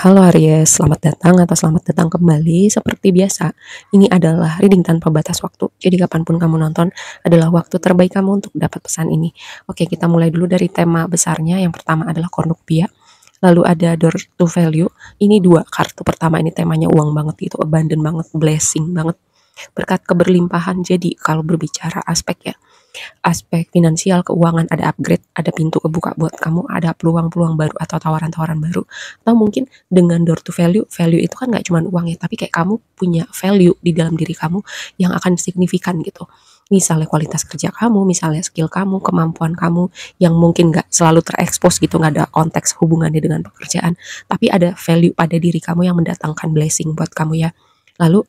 Halo Aries, selamat datang atau selamat datang kembali. Seperti biasa, ini adalah reading tanpa batas waktu. Jadi kapanpun kamu nonton adalah waktu terbaik kamu untuk dapat pesan ini. Oke, kita mulai dulu dari tema besarnya. Yang pertama adalah cornucopia. Lalu ada door to value. Ini dua kartu pertama, ini temanya uang banget gitu, abundant banget, blessing banget. Berkat keberlimpahan. Jadi kalau berbicara aspek finansial, keuangan, ada upgrade, ada pintu kebuka buat kamu, ada peluang-peluang baru atau tawaran-tawaran baru. Atau mungkin dengan door to value, value itu kan nggak cuma uang ya, tapi kayak kamu punya value di dalam diri kamu yang akan signifikan gitu. Misalnya kualitas kerja kamu, misalnya skill kamu, kemampuan kamu yang mungkin nggak selalu terekspos gitu, nggak ada konteks hubungannya dengan pekerjaan, tapi ada value pada diri kamu yang mendatangkan blessing buat kamu ya. Lalu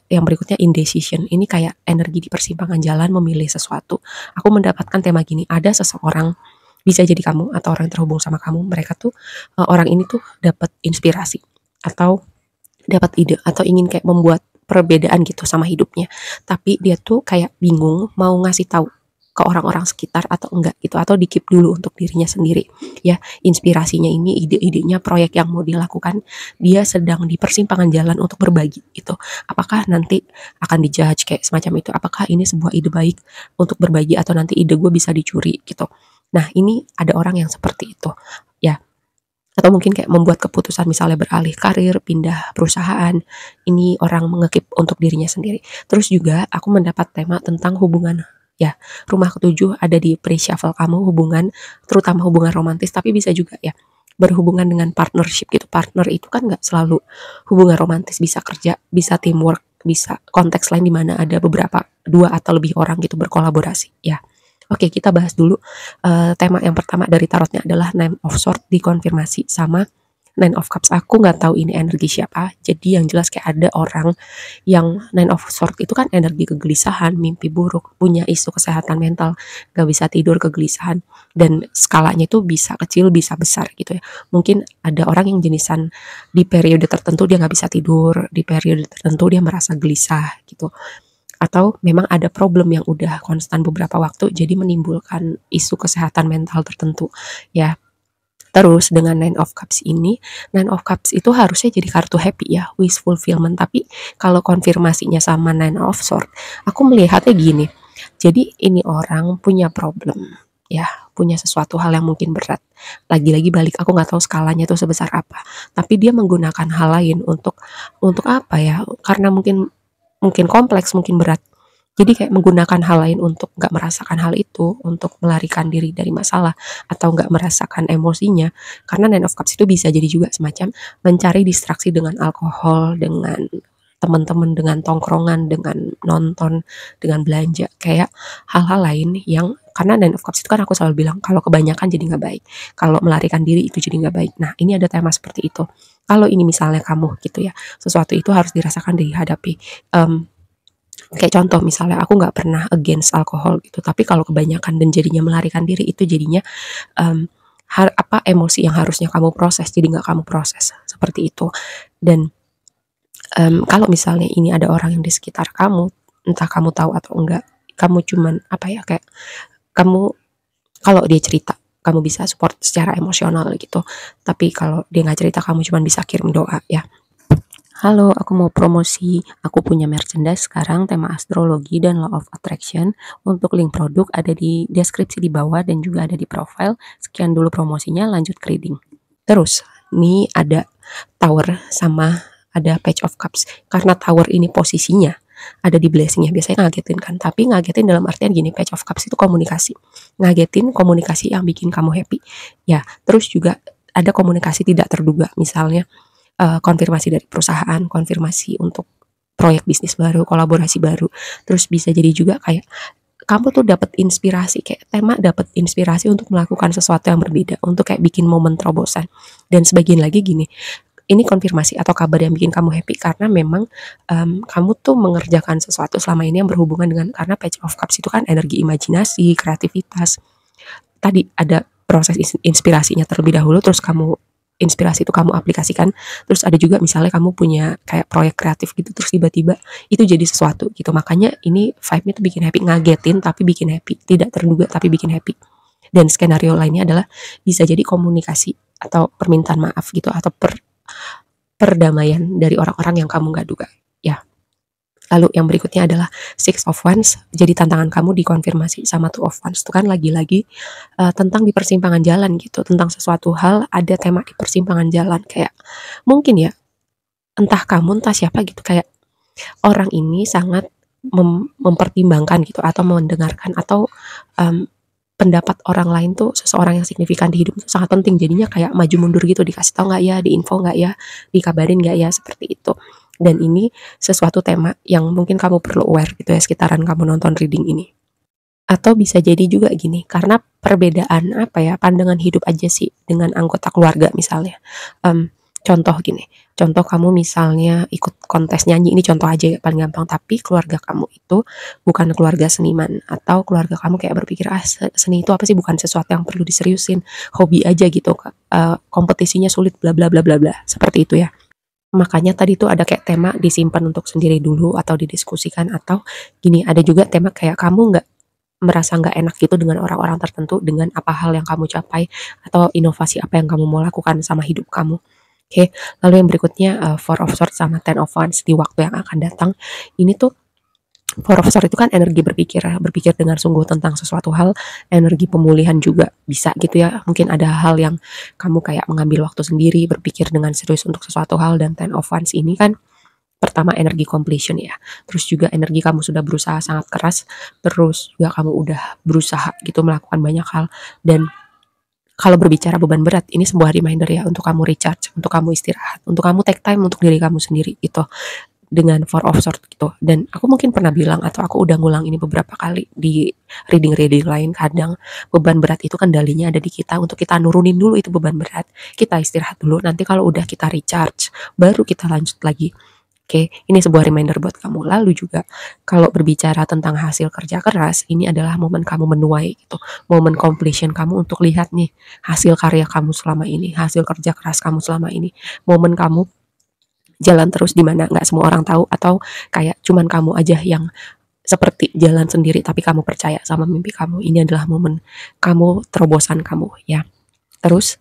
yang berikutnya indecision. Ini kayak energi di persimpangan jalan memilih sesuatu. Aku mendapatkan tema gini, ada seseorang bisa jadi kamu atau orang yang terhubung sama kamu, mereka tuh orang ini tuh dapat inspirasi atau dapat ide atau ingin kayak membuat perbedaan gitu sama hidupnya. Tapi dia tuh kayak bingung mau ngasih tahu ke orang-orang sekitar atau enggak gitu, atau di keep dulu untuk dirinya sendiri ya. Inspirasinya ini, ide-idenya, proyek yang mau dilakukan, dia sedang di persimpangan jalan untuk berbagi gitu. Apakah nanti akan dijudge kayak semacam itu, apakah ini sebuah ide baik untuk berbagi atau nanti ide gue bisa dicuri gitu. Nah, ini ada orang yang seperti itu ya. Atau mungkin kayak membuat keputusan misalnya beralih karir, pindah perusahaan. Ini orang mengekip untuk dirinya sendiri. Terus juga aku mendapat tema tentang hubungan ya. Rumah ketujuh ada di pre-shuffle kamu, hubungan, terutama hubungan romantis, tapi bisa juga ya berhubungan dengan partnership gitu. Partner itu kan nggak selalu hubungan romantis, bisa kerja, bisa teamwork, bisa konteks lain di mana ada beberapa, dua atau lebih orang gitu berkolaborasi ya. Oke, kita bahas dulu tema yang pertama dari tarotnya adalah Nine of Swords dikonfirmasi sama Nine of Cups. Aku nggak tahu ini energi siapa. Jadi yang jelas kayak ada orang yang Nine of Swords itu kan energi kegelisahan, mimpi buruk, punya isu kesehatan mental, nggak bisa tidur, kegelisahan, dan skalanya itu bisa kecil, bisa besar gitu ya. Mungkin ada orang yang jenisan di periode tertentu dia nggak bisa tidur, di periode tertentu dia merasa gelisah gitu. Atau memang ada problem yang udah konstan beberapa waktu, jadi menimbulkan isu kesehatan mental tertentu ya. Terus dengan Nine of Cups ini, Nine of Cups itu harusnya jadi kartu happy ya, wish fulfillment. Tapi kalau konfirmasinya sama Nine of Swords, aku melihatnya gini. Jadi ini orang punya problem ya, punya sesuatu hal yang mungkin berat. Lagi-lagi balik, aku nggak tahu skalanya itu sebesar apa. Tapi dia menggunakan hal lain untuk apa ya? Karena mungkin kompleks, mungkin berat. Jadi kayak menggunakan hal lain untuk nggak merasakan hal itu, untuk melarikan diri dari masalah, atau nggak merasakan emosinya. Karena Nine of Cups itu bisa jadi juga semacam mencari distraksi dengan alkohol, dengan teman-teman, dengan tongkrongan, dengan nonton, dengan belanja. Kayak hal-hal lain yang, karena Nine of Cups itu kan aku selalu bilang, kalau kebanyakan jadi nggak baik. Kalau melarikan diri itu jadi nggak baik. Nah, ini ada tema seperti itu. Kalau ini misalnya kamu gitu ya, sesuatu itu harus dirasakan, dihadapi. Kayak contoh misalnya aku nggak pernah against alkohol gitu, tapi kalau kebanyakan dan jadinya melarikan diri, itu jadinya um, emosi yang harusnya kamu proses jadi nggak kamu proses seperti itu. Dan kalau misalnya ini ada orang yang di sekitar kamu, entah kamu tahu atau enggak, kamu cuman apa ya, kayak kamu, kalau dia cerita kamu bisa support secara emosional gitu, tapi kalau dia nggak cerita kamu cuman bisa kirim doa ya. Halo, aku mau promosi. Aku punya merchandise sekarang, tema astrologi dan law of attraction. Untuk link produk ada di deskripsi di bawah dan juga ada di profile. Sekian dulu promosinya, lanjut ke reading. Terus, ini ada Tower sama ada Page of Cups. Karena Tower ini posisinya ada di blessingnya, biasanya ngagetin kan. Tapi ngagetin dalam artian gini, Page of Cups itu komunikasi. Ngagetin komunikasi yang bikin kamu happy. Ya, terus juga ada komunikasi tidak terduga, misalnya konfirmasi dari perusahaan, konfirmasi untuk proyek bisnis baru, kolaborasi baru. Terus bisa jadi juga kayak kamu tuh dapat inspirasi, kayak tema dapat inspirasi untuk melakukan sesuatu yang berbeda, untuk kayak bikin momen terobosan. Dan sebagian lagi gini, ini konfirmasi atau kabar yang bikin kamu happy karena memang kamu tuh mengerjakan sesuatu selama ini yang berhubungan dengan, karena Page of Cups itu kan energi imajinasi, kreativitas. Tadi ada proses inspirasinya terlebih dahulu, terus kamu inspirasi itu kamu aplikasikan. Terus ada juga misalnya kamu punya kayak proyek kreatif gitu, terus tiba-tiba itu jadi sesuatu gitu. Makanya ini vibe-nya tuh bikin happy, ngagetin tapi bikin happy, tidak terduga tapi bikin happy. Dan skenario lainnya adalah bisa jadi komunikasi atau permintaan maaf gitu, atau perdamaian dari orang-orang yang kamu nggak duga ya. Lalu yang berikutnya adalah Six of Wands. Jadi tantangan kamu dikonfirmasi sama Two of Wands. Itu kan lagi-lagi tentang di persimpangan jalan gitu. Tentang sesuatu hal ada tema di persimpangan jalan. Kayak mungkin ya, entah kamu entah siapa gitu. Kayak orang ini sangat mempertimbangkan gitu. Atau mendengarkan. Atau pendapat orang lain tuh seseorang yang signifikan di hidup itu sangat penting. Jadinya kayak maju mundur gitu. Dikasih tahu nggak ya, diinfo nggak ya, dikabarin nggak ya, seperti itu. Dan ini sesuatu tema yang mungkin kamu perlu aware gitu ya sekitaran kamu nonton reading ini. Atau bisa jadi juga gini, karena perbedaan apa ya, pandangan hidup aja sih dengan anggota keluarga misalnya. Contoh gini, contoh kamu misalnya ikut kontes nyanyi, ini contoh aja ya paling gampang, tapi keluarga kamu itu bukan keluarga seniman, atau keluarga kamu kayak berpikir seni itu apa sih, bukan sesuatu yang perlu diseriusin, hobi aja gitu, kompetisinya sulit bla bla bla bla bla, seperti itu ya. Makanya tadi tuh ada kayak tema disimpan untuk sendiri dulu atau didiskusikan, atau gini, ada juga tema kayak kamu nggak merasa nggak enak gitu dengan orang-orang tertentu, dengan apa hal yang kamu capai atau inovasi apa yang kamu mau lakukan sama hidup kamu. Oke, lalu yang berikutnya Four of Swords sama Ten of Wands di waktu yang akan datang. Ini tuh Four of Swords itu kan energi berpikir dengan sungguh tentang sesuatu hal, energi pemulihan juga bisa gitu ya. Mungkin ada hal yang kamu kayak mengambil waktu sendiri, berpikir dengan serius untuk sesuatu hal. Dan Ten of Wands ini kan pertama energi completion ya. Terus juga energi kamu sudah berusaha sangat keras, terus juga kamu udah berusaha gitu melakukan banyak hal. Dan kalau berbicara beban berat, ini sebuah reminder ya untuk kamu recharge, untuk kamu istirahat, untuk kamu take time untuk diri kamu sendiri gitu. Dengan Four of Swords gitu. Dan aku mungkin pernah bilang atau aku udah ngulang ini beberapa kali di reading-reading lain, kadang beban berat itu kendalinya ada di kita, untuk kita nurunin dulu itu beban berat, kita istirahat dulu, nanti kalau udah kita recharge baru kita lanjut lagi. Oke, ini sebuah reminder buat kamu. Lalu juga kalau berbicara tentang hasil kerja keras, ini adalah momen kamu menuai gitu, momen completion kamu untuk lihat nih hasil karya kamu selama ini, hasil kerja keras kamu selama ini, momen kamu jalan terus di mana nggak semua orang tahu, atau kayak cuman kamu aja yang seperti jalan sendiri tapi kamu percaya sama mimpi kamu. Ini adalah momen kamu, terobosan kamu ya. Terus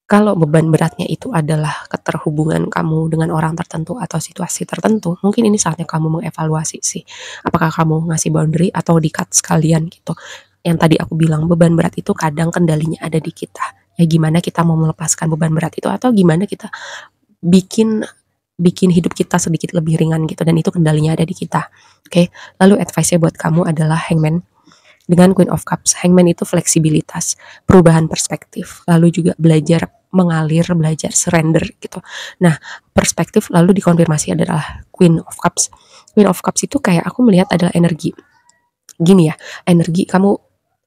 kalau beban beratnya itu adalah keterhubungan kamu dengan orang tertentu atau situasi tertentu, mungkin ini saatnya kamu mengevaluasi sih. Apakah kamu ngasih boundary atau di-cut sekalian gitu. Yang tadi aku bilang, beban berat itu kadang kendalinya ada di kita. Ya gimana kita mau melepaskan beban berat itu, atau gimana kita bikin bikin hidup kita sedikit lebih ringan gitu, dan itu kendalinya ada di kita. Oke, lalu advice-nya buat kamu adalah Hangman dengan Queen of Cups. Hangman itu fleksibilitas, perubahan perspektif, lalu juga belajar mengalir, belajar surrender gitu. Nah, perspektif lalu dikonfirmasi adalah Queen of Cups. Queen of Cups itu kayak aku melihat adalah energi. Gini ya, energi kamu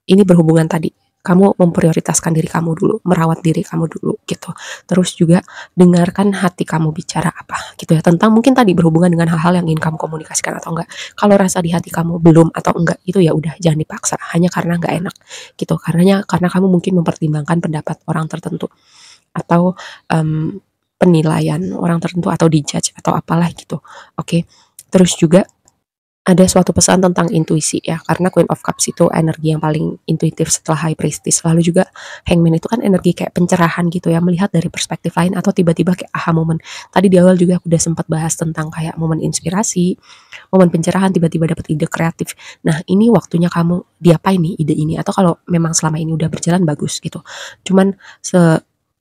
ini berhubungan tadi. Kamu memprioritaskan diri kamu dulu, merawat diri kamu dulu gitu. Terus juga dengarkan hati kamu bicara apa gitu ya. Tentang mungkin tadi berhubungan dengan hal-hal yang ingin kamu komunikasikan atau enggak. Kalau rasa di hati kamu belum atau enggak, itu ya udah jangan dipaksa hanya karena enggak enak gitu. Karena kamu mungkin mempertimbangkan pendapat orang tertentu atau penilaian orang tertentu atau dijudge atau apalah gitu. Oke. Terus juga ada suatu pesan tentang intuisi ya, karena Queen of Cups itu energi yang paling intuitif setelah High Priestess. Lalu juga Hangman itu kan energi kayak pencerahan gitu ya, melihat dari perspektif lain atau tiba-tiba kayak aha momen. Tadi di awal juga aku udah sempat bahas tentang kayak momen inspirasi, momen pencerahan, tiba-tiba dapat ide kreatif. Nah, ini waktunya kamu diapain nih ide ini, atau kalau memang selama ini udah berjalan bagus gitu. Cuman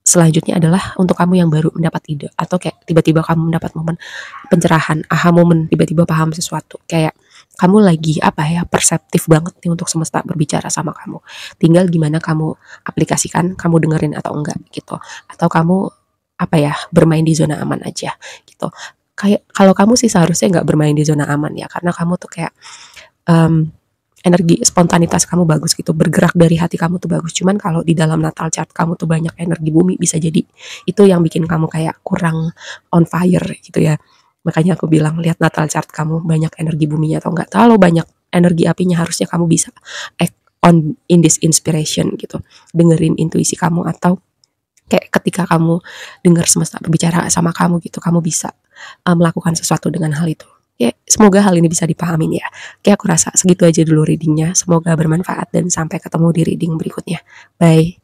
selanjutnya adalah untuk kamu yang baru mendapat ide, atau kayak tiba-tiba kamu mendapat momen pencerahan, aha momen, tiba-tiba paham sesuatu, kayak kamu lagi apa ya, perseptif banget nih untuk semesta berbicara sama kamu. Tinggal gimana kamu aplikasikan, kamu dengerin atau enggak gitu. Atau kamu apa ya, bermain di zona aman aja gitu. Kayak kalau kamu sih seharusnya nggak bermain di zona aman ya, karena kamu tuh kayak energi spontanitas kamu bagus gitu, bergerak dari hati kamu tuh bagus. Cuman kalau di dalam natal chart kamu tuh banyak energi bumi, bisa jadi itu yang bikin kamu kayak kurang on fire gitu ya. Makanya aku bilang lihat natal chart kamu banyak energi buminya atau enggak. Kalau banyak energi apinya, harusnya kamu bisa act on in this inspiration gitu. Dengerin intuisi kamu, atau kayak ketika kamu dengar semesta berbicara sama kamu gitu, kamu bisa melakukan sesuatu dengan hal itu. Ya, semoga hal ini bisa dipahamin ya. Oke, aku rasa segitu aja dulu readingnya. Semoga bermanfaat dan sampai ketemu di reading berikutnya. Bye.